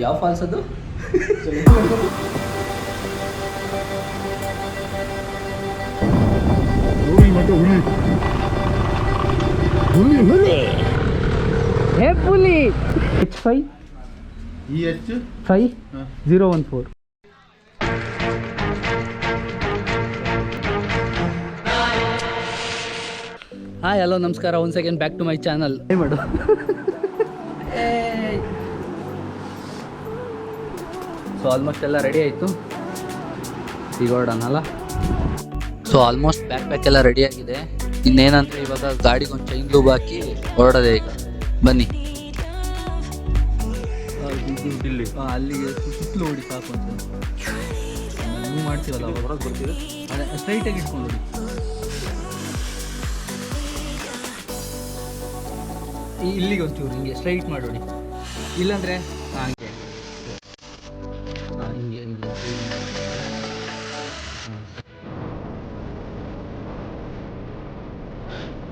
ಯಾವ ಫಾಲ್ಸ್ ಅದು? ಹುಲಿ H5 EH5014. ಹಾಯ್ ಹಲೋ ನಮಸ್ಕಾರ, once again back to my channel. ಮಾಡು ಸೊ ಆಲ್ಮೋಸ್ಟ್ ಎಲ್ಲ ರೆಡಿ ಆಯಿತು, ಈಗ ಹೊರಡೋಣಲ್ಲ. ಸೊ ಆಲ್ಮೋಸ್ಟ್ ಬ್ಯಾಕ್ ಪ್ಯಾಕ್ ಎಲ್ಲ ರೆಡಿ ಆಗಿದೆ. ಇನ್ನೇನಂದರೆ ಇವಾಗ ಗಾಡಿಗೆ ಒಂದು ಚೈನ್ ಲೂಬ್ ಹಾಕಿ ಹೊರಡೋದೆ. ಈಗ ಬನ್ನಿ ಅಲ್ಲಿಗೆ ಸುತ್ತಲೂ ಓಡಿ ಸಾಕು ಅಂತ ಮೂವ್ ಮಾಡ್ತೀವಲ್ಲ, ಹೊರಗೆ ಬರ್ತೀವಿ. ಅದೇ ಸ್ಟ್ರೈಟಾಗಿ ಇಟ್ಕೊಂಡು ನೋಡಿ, ಇಲ್ಲಿಗೆ ಒಂಚೂರು ಹಿಂಗೆ ಸ್ಟ್ರೈಟ್ ಮಾಡಿ, ಇಲ್ಲಾಂದರೆ ಹಾಗೆ ಹಿಂಗೆ ಹಿಂಗೆ.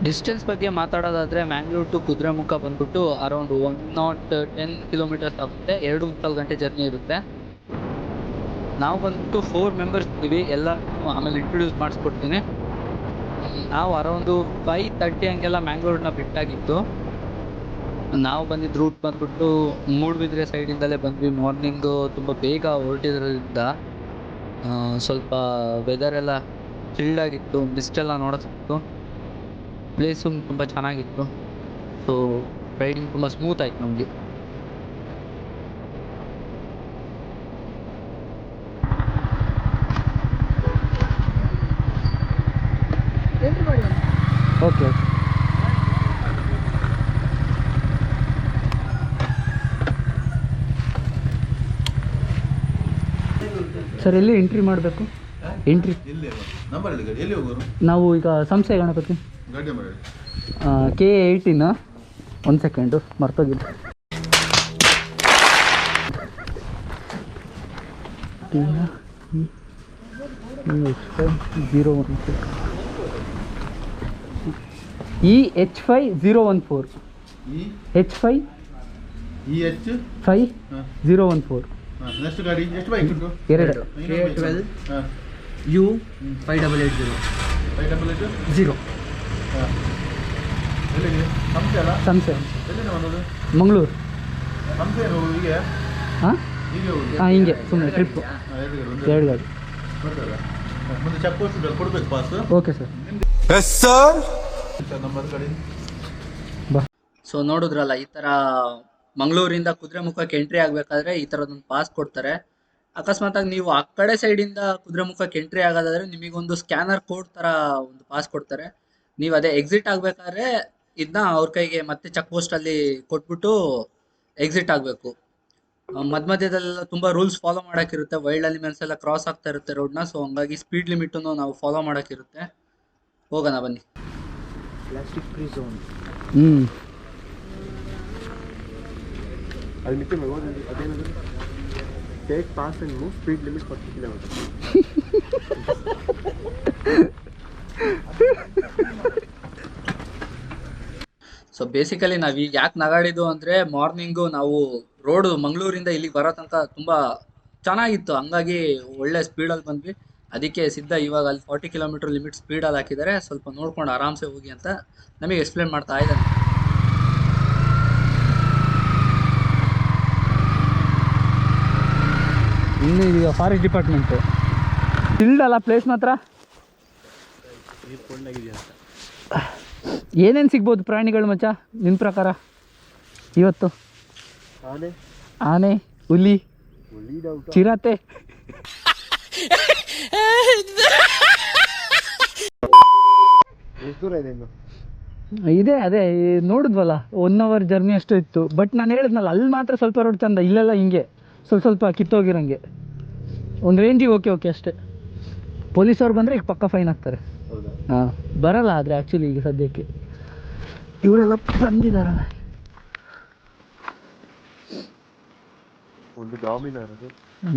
ಡಿಸ್ಟೆನ್ಸ್ ಬಗ್ಗೆ ಮಾತಾಡೋದಾದರೆ ಮ್ಯಾಂಗ್ಳೂರ್ ಟು ಕುದುರೆಮುಖ ಬಂದ್ಬಿಟ್ಟು ಅರೌಂಡ್ 110 ಕಿಲೋಮೀಟರ್ಸ್ ಆಗುತ್ತೆ. 2.25 ಗಂಟೆ ಜರ್ನಿ ಇರುತ್ತೆ. ನಾವು ಬಂದ್ಬಿಟ್ಟು 4 ಮೆಂಬರ್ಸ್ ಇದ್ದೀವಿ. ಎಲ್ಲ ಆಮೇಲೆ ಇಂಟ್ರೊಡ್ಯೂಸ್ ಮಾಡಿಸ್ಕೊಡ್ತೀನಿ. ನಾವು ಅರೌಂಡು 5:30 ಹಂಗೆಲ್ಲ ಮ್ಯಾಂಗ್ಳೂರನ್ನ ಬಿಟ್ಟಾಗಿತ್ತು. ನಾವು ಬಂದಿದ್ದ ರೂಟ್ ಬಂದ್ಬಿಟ್ಟು ಮೂಡುಬಿದ್ರೆ ಸೈಡಿಂದಲೇ ಬಂದ್ವಿ. ಮಾರ್ನಿಂಗು ತುಂಬ ಬೇಗ ಹೊರಟಿದ್ರಿಂದ ಸ್ವಲ್ಪ ವೆದರ್ ಎಲ್ಲ ಚಿಲ್ಡಾಗಿತ್ತು, ಮಿಸ್ಟೆಲ್ಲ ನೋಡೋದಿತ್ತು. ಪ್ಲೇಸು ತುಂಬ ಚೆನ್ನಾಗಿತ್ತು. ಸೊ ರೈಡಿಂಗ್ ತುಂಬ ಸ್ಮೂತ್ ಆಯಿತು ನಮಗೆ. ಓಕೆ ಸರ್, ಎಲ್ಲಿ ಎಂಟ್ರಿ ಮಾಡಬೇಕು? ಎಂಟ್ರಿ ನಾವು ಈಗ ಸಂಶಯ Ganapati K18. 1 second ಮರ್ತೋಗಿದ್ದು. EH5014. H5014. Next ಗಾಡಿ ಎಷ್ಟು ಬೈಕ್ ಉಂಟು? 2 K12 U5880. ಎಲ್ಲಿಗೆ? ಸಂಸ್ಥೆ ಅಲ್ಲ? ಸಂಸ್ಥೆ ಎಲ್ಲಿಂದ ಬಂದದ್ದು? ಮಂಗಳೂರು. ಸಂಸ್ಥೆ ಹೀಗೆ? ಹಾಂ ಹೀಗೆ ಹೋಗಿ? ಹಾಂ, ಹಿಂಗೆ ಸುಮ್ಮನೆ ಟ್ರಿಪ್ಪು. 2 ಗಾಡಿ ಬರ್ತದಲ್ಲ? ಮುಂದೆ ಚೆಕ್ ಪೋಸ್ಟ್ ಕೊಡ್ಬೇಕು pass. Okay sir. Yes sir. Number ಗಾಡಿ ಬಾ. ಸೊ ನೋಡಿದ್ರಲ್ಲ, ಈ ಥರ ಮಂಗಳೂರಿಂದ ಕುದುರೆಮುಖಕ್ಕೆ ಎಂಟ್ರಿ ಆಗಬೇಕಾದ್ರೆ ಈ ಥರದೊಂದು ಪಾಸ್ ಕೊಡ್ತಾರೆ. ಅಕಸ್ಮಾತಾಗಿ ನೀವು ಆ ಕಡೆ ಸೈಡಿಂದ ಕುದುರೆಮುಖಕ್ಕೆ ಎಂಟ್ರಿ ಆಗೋದಾದ್ರೆ ನಿಮಗೊಂದು ಸ್ಕ್ಯಾನರ್ ಕೋಡ್ ಥರ ಒಂದು ಪಾಸ್ ಕೊಡ್ತಾರೆ. ನೀವು ಅದೇ ಎಕ್ಸಿಟ್ ಆಗಬೇಕಾದ್ರೆ ಇದನ್ನ ಅವ್ರ ಕೈಗೆ ಮತ್ತೆ ಚೆಕ್ ಪೋಸ್ಟಲ್ಲಿ ಕೊಟ್ಬಿಟ್ಟು ಎಕ್ಸಿಟ್ ಆಗಬೇಕು. ಮಧ್ಯದಲ್ಲೆಲ್ಲ ತುಂಬ ರೂಲ್ಸ್ ಫಾಲೋ ಮಾಡೋಕ್ಕಿರುತ್ತೆ. ವೈಲ್ಡ್ ಅನಿಮಲ್ಸ್ ಎಲ್ಲ ಕ್ರಾಸ್ ಆಗ್ತಾ ಇರುತ್ತೆ ರೋಡ್ನ. ಸೊ ಹಂಗಾಗಿ ಸ್ಪೀಡ್ ಲಿಮಿಟನ್ನು ನಾವು ಫಾಲೋ ಮಾಡೋಕ್ಕಿರುತ್ತೆ. ಹೋಗೋಣ ಬನ್ನಿ. Plastic free zone. ಅಲ್ಲಿ ನಿಂತು ಅದೇನದು take pass and move speed limit 40 kilometre. So basically ನಾವು ಈಗ ಯಾಕೆ ನಗಾಡಿದ್ದು ಅಂದರೆ, ಮಾರ್ನಿಂಗು ನಾವು ರೋಡು ಮಂಗಳೂರಿಂದ ಇಲ್ಲಿಗೆ ಬರೋ ತನಕ ತುಂಬ ಚೆನ್ನಾಗಿತ್ತು. ಹಂಗಾಗಿ ಒಳ್ಳೆ ಸ್ಪೀಡಲ್ಲಿ ಬಂದ್ವಿ. ಅದಕ್ಕೆ ಸಿದ್ಧ ಇವಾಗ ಅಲ್ಲಿ 40 ಕಿಲೋಮೀಟರ್ ಲಿಮಿಟ್ ಸ್ಪೀಡಲ್ಲಿ ಹಾಕಿದ್ದಾರೆ. ಸ್ವಲ್ಪ ನೋಡ್ಕೊಂಡು ಆರಾಮ್ಸೆ ಹೋಗಿ ಅಂತ ನಮಗೆ ಎಕ್ಸ್ಪ್ಲೇನ್ ಮಾಡ್ತಾ ಇದ್ದಾನೆ. ಇನ್ನು ಈಗ ಫಾರೆಸ್ಟ್ ಡಿಪಾರ್ಟ್ಮೆಂಟು ಇಲ್ದಲ್ಲ ಪ್ಲೇಸ್ ಮಾತ್ರ. ಏನೇನು ಸಿಗ್ಬೋದು ಪ್ರಾಣಿಗಳು ಮಚ್ಚ ನಿನ್ನ ಪ್ರಕಾರ ಇವತ್ತು? ಆನೆ, ಹುಲಿ, ಚಿರತೆ. ಇದೆ ಅದೇ ನೋಡಿದ್ವಲ್ಲ, 1 ಅವರ್ ಜರ್ನಿ ಅಷ್ಟು ಇತ್ತು. ಬಟ್ ನಾನು ಹೇಳಿದ್ನಲ್ಲ, ಅಲ್ಲಿ ಮಾತ್ರ ಸ್ವಲ್ಪ ರೋಡ್ ಚಂದ, ಇಲ್ಲೆಲ್ಲ ಹಿಂಗೆ ಸ್ವಲ್ಪ ಕಿತ್ತೋಗಿರಂಗೆ. ಒಂದು ರೇಂಜಿಗೆ ಓಕೆ ಅಷ್ಟೇ. ಪೊಲೀಸವ್ರು ಬಂದರೆ ಈಗ ಪಕ್ಕ ಫೈನ್ ಹಾಕ್ತಾರೆ. ಹಾಂ, ಬರಲ್ಲ ಆದರೆ ಆ್ಯಕ್ಚುಲಿ ಈಗ ಸದ್ಯಕ್ಕೆ ಇವರೆಲ್ಲ ಬಂದಿದ್ದಾರಲ್ಲ.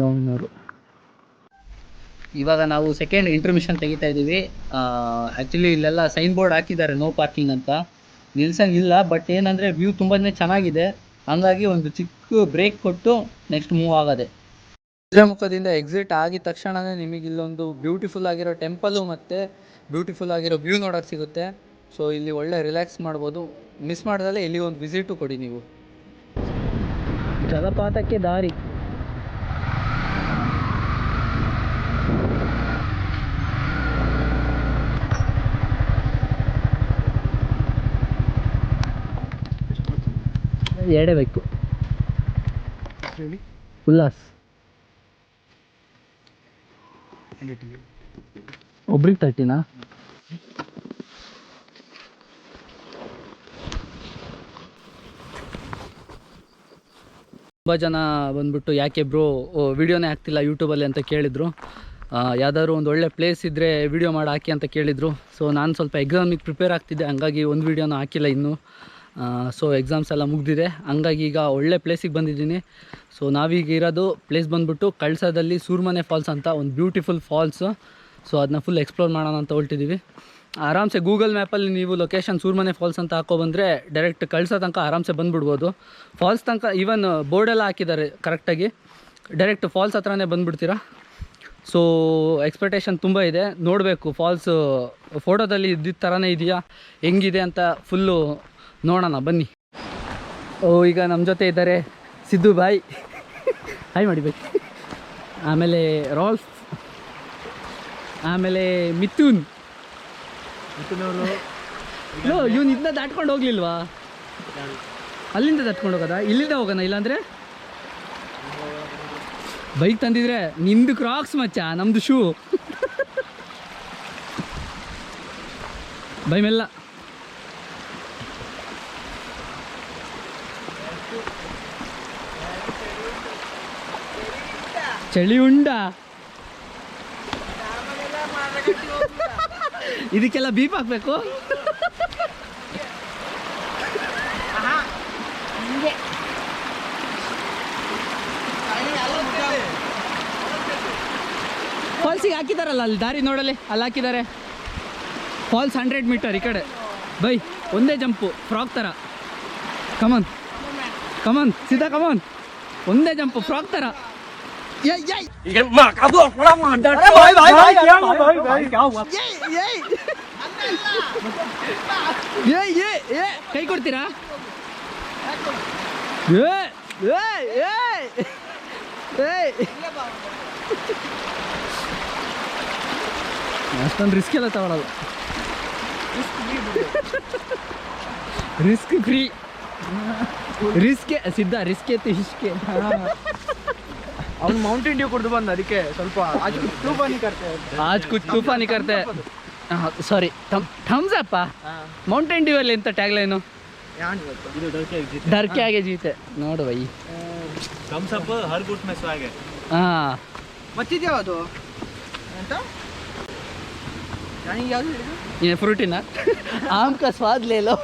ಡಾಮಿನರು. ಇವಾಗ ನಾವು ಸೆಕೆಂಡ್ ಇಂಟರ್ಮಿಷನ್ ತೆಗಿತಾ ಇದ್ದೀವಿ. ಆ್ಯಕ್ಚುಲಿ ಇಲ್ಲೆಲ್ಲ ಸೈನ್ ಬೋರ್ಡ್ ಹಾಕಿದ್ದಾರೆ, ನೋ ಪಾರ್ಕಿಂಗ್ ಅಂತ. ನಿಲ್ಸಂಗಿಲ್ಲ. ಬಟ್ ಏನಂದರೆ ವ್ಯೂ ತುಂಬಾ ಚೆನ್ನಾಗಿದೆ. ಹಂಗಾಗಿ ಒಂದು ಚಿಕ್ಕ ಬ್ರೇಕ್ ಕೊಟ್ಟು ನೆಕ್ಸ್ಟ್ ಮೂವ್ ಆಗೋದೆ. ಕುದುರೆಮುಖದಿಂದ ಎಕ್ಸಿಟ್ ಆಗಿದ ತಕ್ಷಣವೇ ನಿಮಗೆ ಇಲ್ಲೊಂದು ಬ್ಯೂಟಿಫುಲ್ ಆಗಿರೋ ಟೆಂಪಲು ಮತ್ತು ಬ್ಯೂಟಿಫುಲ್ ಆಗಿರೋ ವ್ಯೂ ನೋಡೋಕ್ಕೆ ಸಿಗುತ್ತೆ. ಸೊ ಇಲ್ಲಿ ಒಳ್ಳೆ ರಿಲ್ಯಾಕ್ಸ್ ಮಾಡ್ಬೋದು. ಮಿಸ್ ಮಾಡ್ದಲ್ಲೇ ಇಲ್ಲಿ ಒಂದು ವಿಸಿಟು ಕೊಡಿ ನೀವು. ಜಲಪಾತಕ್ಕೆ ದಾರಿ. ಎರಡೇ ಬೇಕು. ಉಲ್ಲಾಸ್ ಒಬ್ರಿಗೆ 30ನಾ? ತುಂಬ ಜನ ಬಂದ್ಬಿಟ್ಟು ಯಾಕೆ ಬ್ರೋ ವಿಡಿಯೋನೇ ಆಗ್ತಿಲ್ಲ ಯೂಟ್ಯೂಬಲ್ಲಿ ಅಂತ ಕೇಳಿದರು. ಯಾವ್ದಾದ್ರು ಒಂದು ಒಳ್ಳೆ ಪ್ಲೇಸ್ ಇದ್ದರೆ ವಿಡಿಯೋ ಮಾಡಿ ಹಾಕಿ ಅಂತ ಕೇಳಿದರು. ಸೊ ನಾನು ಸ್ವಲ್ಪ ಎಕ್ಸಾಮಿಗೆ ಪ್ರಿಪೇರ್ ಆಗ್ತಿದ್ದೆ, ಹಂಗಾಗಿ ಒಂದು ವೀಡಿಯೋನ ಹಾಕಿಲ್ಲ ಇನ್ನೂ. ಸೊ ಎಕ್ಸಾಮ್ಸ್ ಎಲ್ಲ ಮುಗಿದಿದೆ, ಹಂಗಾಗಿ ಈಗ ಒಳ್ಳೆ ಪ್ಲೇಸಿಗೆ ಬಂದಿದ್ದೀನಿ. ಸೊ ನಾವೀಗ ಇರೋದು ಪ್ಲೇಸ್ ಬಂದ್ಬಿಟ್ಟು ಕಳಸದಲ್ಲಿ ಸೂರ್ಮನೆ ಫಾಲ್ಸ್ ಅಂತ ಒಂದು ಬ್ಯೂಟಿಫುಲ್ ಫಾಲ್ಸು. ಸೊ ಅದನ್ನ ಫುಲ್ ಎಕ್ಸ್ಪ್ಲೋರ್ ಮಾಡೋಣ ಅಂತ ಹೊರಟಿದ್ದೀವಿ. ಆರಾಮ್ಸೆ ಗೂಗಲ್ ಮ್ಯಾಪಲ್ಲಿ ನೀವು ಲೊಕೇಶನ್ ಸೂರ್ಮನೆ ಫಾಲ್ಸ್ ಅಂತ ಹಾಕೊಬಂದರೆ ಡೈರೆಕ್ಟ್ ಕಳ್ಸೋ ತನಕ ಆರಾಮ್ಸೆ ಬಂದುಬಿಡ್ಬೋದು. ಫಾಲ್ಸ್ ತನಕ ಈವನ್ ಬೋರ್ಡೆಲ್ಲ ಹಾಕಿದ್ದಾರೆ ಕರೆಕ್ಟಾಗಿ, ಡೈರೆಕ್ಟ್ ಫಾಲ್ಸ್ ಹತ್ರನೇ ಬಂದುಬಿಡ್ತೀರಾ. ಸೊ ಎಕ್ಸ್ಪೆಕ್ಟೇಷನ್ ತುಂಬ ಇದೆ, ನೋಡಬೇಕು ಫಾಲ್ಸು ಫೋಟೋದಲ್ಲಿ ಇದ್ದಿದ್ದ ಥರನೇ ಇದೆಯಾ ಹೆಂಗಿದೆ ಅಂತ ಫುಲ್ಲು ನೋಡೋಣ ಬನ್ನಿ. ಈಗ ನಮ್ಮ ಜೊತೆ ಇದ್ದಾರೆ ಸಿದ್ದು ಬಾಯ್, ಹಾಯ್ ಮಾಡಿಬೇಕು. ಆಮೇಲೆ ರಾಲ್ಫ್, ಆಮೇಲೆ ಮಿಥುನ್. ಇವನು ಇದನ್ನ ದಾಟ್ಕೊಂಡು ಹೋಗ್ಲಿಲ್ವಾ? ಅಲ್ಲಿಂದ ದಾಟ್ಕೊಂಡು ಹೋಗೋದಾ? ಇಲ್ಲಿಂದ ಹೋಗೋಣ, ಇಲ್ಲಾಂದರೆ ಬೈಕ್ ತಂದಿದ್ರೆ ನಿಂದು ಕ್ರಾಕ್ಸ್ ಮಚ್ಚ, ನಮ್ಮದು ಶೂ. ಬೈ ಮೆಲ್ಲ. ಚಳಿ ಉಂಡ ಇದಕ್ಕೆಲ್ಲ ಬೀಪ್ ಹಾಕ್ಬೇಕು. ಫಾಲ್ಸಿಗೆ ಹಾಕಿದಾರಲ್ಲ ಅಲ್ಲಿ ದಾರಿ ನೋಡಲಿ, ಅಲ್ಲಿ ಹಾಕಿದ್ದಾರೆ ಫಾಲ್ಸ್ 100 ಮೀಟರ್ ಈ ಕಡೆ. ಬೈ ಒಂದೇ ಜಂಪು ಫ್ರಾಕ್ ಥರ. ಕಮನ್ ಕಮನ್ ಸೀದಾ ಕಮನ್, ಒಂದೇ ಜಂಪು ಫ್ರಾಕ್ ಥರ. ಕೈ ಕೊಡ್ತೀರಾ? ಅಷ್ಟೊಂದು ರಿಸ್ಕ್ ಎಲ್ಲ ತಗೊಳ್ಳಲ್ಲ, ರಿಸ್ಕ್ ಫ್ರೀ. ರಿಸ್ಕೆ ಸಿದ್ಧ, ರಿಸ್ಕ್ ಎತ್ತಿ ಹಿಸ್ಕೆ. ಅವ್ನು ಮೌಂಟೇನ್ ಡ್ಯೂ ಕುಡಿದು ಬಂದ, ಅದಕ್ಕೆ ಸ್ವಲ್ಪ आज कुछ तूफानी करते ಸಾರಿ ಥಮ್ಸ್ ಅಪ್ಪ. ಮೌಂಟೇನ್ ಡ್ಯೂ ಅಲ್ಲಿ ಎಂತ ಟ್ಯಾಗ್ ಲೈನು? डर के आगे जीते ನೋಡು ಬೈ. ಥಮ್ಸ್ ಅಪ್ ಹರ್ ಗುಟ್ ಮೇ ಸ್ವಾಗ್. ಹಾಂ ಮತ್ತಿದ್ಯಾ ಅದು ಅಂತ ನನಗೆ ಯಾವುದು ಹೇಳಿದ್ರು? ये फ्रूटी ना आम का स्वाद ले लो.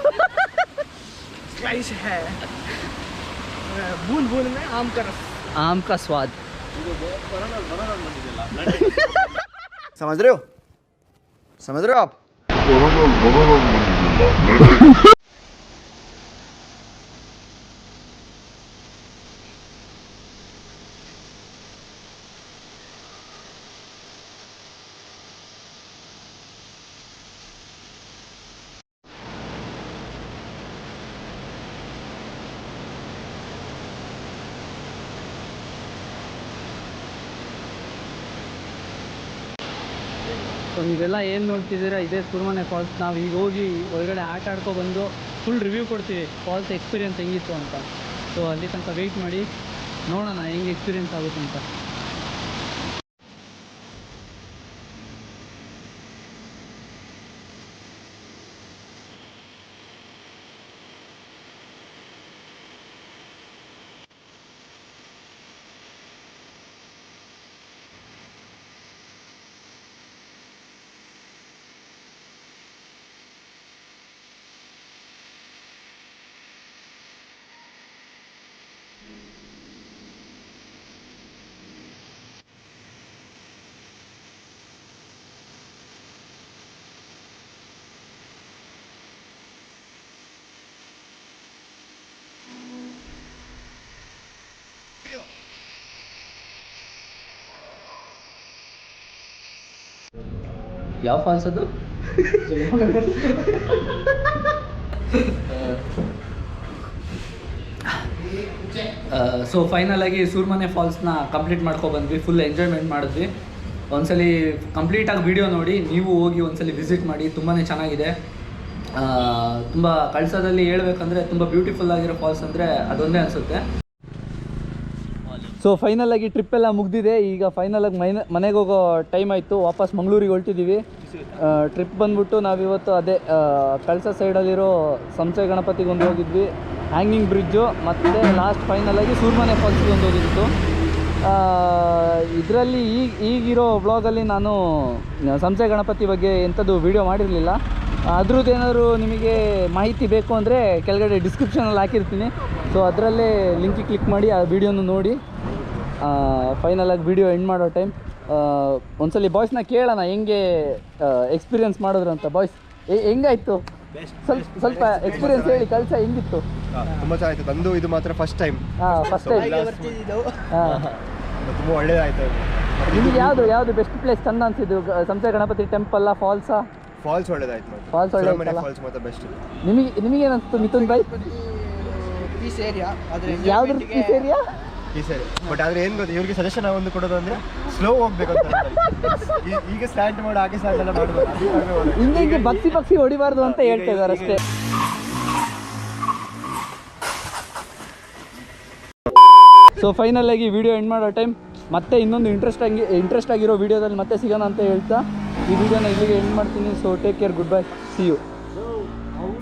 स्लाइस है बूंद बूंद में आम का रस, आम का स्वाद. समझ रहे हो? समझ रहे हो आप? ಸೊ ನೀವೆಲ್ಲ ಏನು ನೋಡ್ತಿದ್ದೀರಾ ಇದೇ ಸುರ್ಮನೆ ಫಾಲ್ಸ್. ನಾವು ಈಗ ಹೋಗಿ ಒಳಗಡೆ ಆಟ ಆಡ್ಕೊಬಂದು ಫುಲ್ ರಿವ್ಯೂ ಕೊಡ್ತೀವಿ ಫಾಲ್ಸ್ ಎಕ್ಸ್ಪೀರಿಯನ್ಸ್ ಹೆಂಗಿತ್ತು ಅಂತ. ಸೊ ಅಲ್ಲಿ ತನಕ ವೆಯ್ಟ್ ಮಾಡಿ, ನೋಡೋಣ ಹೆಂಗೆ ಎಕ್ಸ್ಪೀರಿಯನ್ಸ್ ಆಗುತ್ತೆ ಅಂತ. ಯಾವ ಫಾಲ್ಸ್ ಅದು? ಸೊ ಫೈನಲ್ ಆಗಿ ಸುರ್ಮನೆ ಫಾಲ್ಸ್ನ ಕಂಪ್ಲೀಟ್ ಬಂದ್ವಿ. ಫುಲ್ ಎಂಜಾಯ್ಮೆಂಟ್ ಮಾಡಿದ್ವಿ. ಒಂದ್ಸಲಿ ಕಂಪ್ಲೀಟಾಗಿ ವಿಡಿಯೋ ನೋಡಿ, ನೀವು ಹೋಗಿ ಒಂದ್ಸಲಿ ವಿಸಿಟ್ ಮಾಡಿ, ತುಂಬಾ ಚೆನ್ನಾಗಿದೆ. ತುಂಬ ಕಳಸದಲ್ಲಿ ಹೇಳ್ಬೇಕಂದ್ರೆ ತುಂಬ ಬ್ಯೂಟಿಫುಲ್ ಆಗಿರೋ ಫಾಲ್ಸ್ ಅಂದರೆ ಅದೊಂದೇ ಅನಿಸುತ್ತೆ. ಸೊ ಫೈನಲ್ ಆಗಿ ಟ್ರಿಪ್ ಎಲ್ಲ ಮುಗ್ದಿದೆ. ಈಗ ಫೈನಲ್ ಆಗಿ ಮನೆಗೆ ಹೋಗೋ ಟೈಮ್ ಆಯಿತು. ವಾಪಸ್ ಮಂಗಳೂರಿಗೆ ಹೊರಟಿದ್ದೀವಿ. ಟ್ರಿಪ್ ಬಂದ್ಬಿಟ್ಟು ನಾವಿವತ್ತು ಅದೇ ಕಳಸ ಸೈಡಲ್ಲಿರೋ ಸಂಸೆ ಗಣಪತಿಗೊಂದು ಹೋಗಿದ್ವಿ, ಹ್ಯಾಂಗಿಂಗ್ ಬ್ರಿಡ್ಜು, ಮತ್ತು ಲಾಸ್ಟ್ ಫೈನಲ್ ಆಗಿ ಸುರ್ಮನೆ ಫಾಲ್ಸ್ಗೆ ಒಂದು ಹೋಗಿದ್ದು. ಇದರಲ್ಲಿ ಈಗಿರೋ ವ್ಲಾಗಲ್ಲಿ ನಾನು ಸಂಸೆ ಗಣಪತಿ ಬಗ್ಗೆ ಎಂಥದ್ದು ವೀಡಿಯೋ ಮಾಡಿರಲಿಲ್ಲ. ಅದ್ರದ್ದೇನಾದ್ರು ನಿಮಗೆ ಮಾಹಿತಿ ಬೇಕು ಅಂದರೆ ಕೆಳಗಡೆ ಡಿಸ್ಕ್ರಿಪ್ಷನಲ್ಲಿ ಹಾಕಿರ್ತೀನಿ. ಸೊ ಅದರಲ್ಲೇ ಲಿಂಕಿಗೆ ಕ್ಲಿಕ್ ಮಾಡಿ ಆ ವಿಡಿಯೋನ ನೋಡಿ. ಫೈನಲಾಗಿ ವಿಡಿಯೋ ಎಂಡ್ ಮಾಡೋ ಟೈಮ್. ಒಂದ್ಸಲಿ ಬಾಯ್ಸ್ನ ಕೇಳೋಣ ಹೆಂಗೆ ಎಕ್ಸ್ಪೀರಿಯನ್ಸ್ ಮಾಡಿದ್ರು ಅಂತ. ಬಾಯ್ಸ್ ಹೆಂಗಾಯಿತು? ಸ್ವಲ್ಪ ಎಕ್ಸ್ಪೀರಿಯನ್ಸ್ ಹೇಳಿ. ಕಳಸ ಹೆಂಗಿತ್ತು? ತುಂಬ ಚೆನ್ನಾಗಿತ್ತು. ಬಂದು ಇದು ಮಾತ್ರ ಫಸ್ಟ್ ಟೈಮ್. First time. ತುಂಬ ಒಳ್ಳೇದಾಯಿತು. ನಿಮಗೆ ಯಾವುದು ಬೆಸ್ಟ್ ಪ್ಲೇಸ್ ಚಂದ ಅನಿಸಿದ್ದು? ಸಂಸೆ ಗಣಪತಿ ಟೆಂಪಲ್ಲ, ಫಾಲ್ಸಾ? ಫಾಲ್ಸ್ ಒಳ್ಳೇದಾಯ್ತು. ಫಾಲ್ಸ್ ಒಳ್ಳೆ ಫಾಲ್ಸ್ ಮಾತ್ರ ಬೆಸ್ಟ್. ನಿಮಗೇನಿಸ್ತು ಮಿಥುನ್ ಭಾಯ್? Peace area. ಯಾವ್ದು ಪೀಸ್ ಏರಿಯಾ? ಈ ಸರಿ. ಬಟ್ ಆದರೆ ಏನು ಗೊತ್ತಾ, ಇವ್ರಿಗೆ ಸಜೆಷನ್ ಒಂದು ಕೊಡೋದು ಅಂದರೆ ಸ್ಲೋ ಹೋಗ್ಬೇಕು ಅಂತ. ಈಗ ಸ್ಟಾರ್ಟ್ ಮಾಡಿ ಹಾಗೆ ಸ್ಟಾರ್ಟ್ ಎಲ್ಲ ಮಾಡಬೇಕು. ಹಿಂಗೆ ಬಗ್ಸಿ ಹೊಡಿಬಾರ್ದು ಅಂತ ಹೇಳ್ತಾ ಇದ್ದಾರೆ ಅಷ್ಟೇ. ಸೊ ಫೈನಲ್ ಆಗಿ ವಿಡಿಯೋ ಎಂಡ್ ಮಾಡೋ ಟೈಮ್. ಮತ್ತೆ ಇನ್ನೊಂದು ಇಂಟ್ರೆಸ್ಟ್ ಆಗಿರೋ ವಿಡಿಯೋದಲ್ಲಿ ಮತ್ತೆ ಸಿಗೋಣ ಅಂತ ಹೇಳ್ತಾ ಈ ವಿಡಿಯೋನ ಇಲ್ಲಿಗೆ ಎಂಡ್ ಮಾಡ್ತೀನಿ. So take care, good bye, see you.